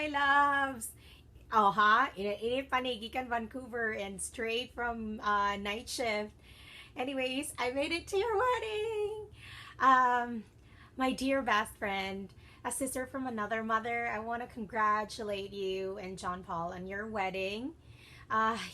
my loves. Oh, ha? Init panigikan Vancouver and straight from night shift. Anyways, I made it to your wedding. Um, my dear best friend, a sister from another mother, I want to congratulate you and John Paul on your wedding.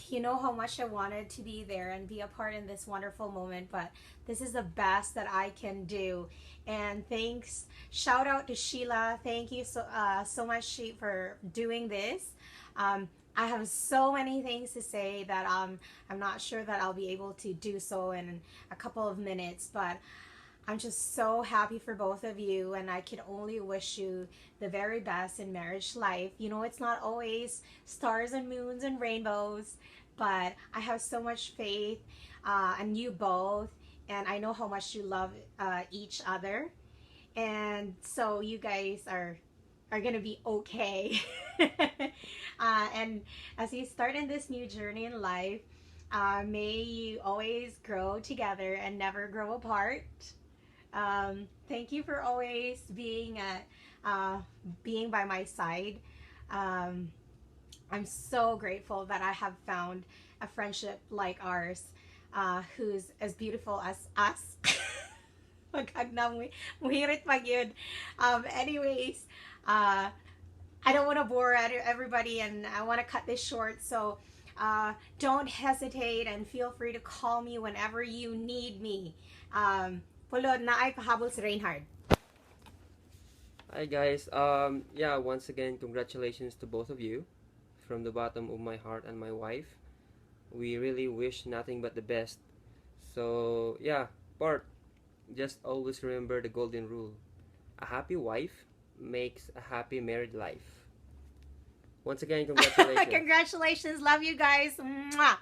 You know how much I wanted to be there and be a part in this wonderful moment, but this is the best that I can do. And thanks, shout out to Sheila. Thank you so much, she, for doing this. I have so many things to say that I'm not sure that I'll be able to do so in a couple of minutes, but I'm just so happy for both of you, and I can only wish you the very best in marriage life. You know, it's not always stars and moons and rainbows, but I have so much faith in you both, and I know how much you love each other, and so you guys are gonna be okay. And as you start in this new journey in life, may you always grow together and never grow apart. Thank you for always being by my side. Um, I'm so grateful that I have found a friendship like ours, who's as beautiful as us. Wag na, muhirit pag yun. Anyways, uh, I don't want to bore everybody, and I want to cut this short. So don't hesitate and feel free to call me whenever you need me. Pulod na ay pahabol si Reinhard. Hi guys. Yeah, once again, congratulations to both of you from the bottom of my heart and my wife. We really wish nothing but the best. So, yeah, Bart, just always remember the golden rule. A happy wife makes a happy married life. Once again, congratulations. Congratulations. Love you guys. Mwah.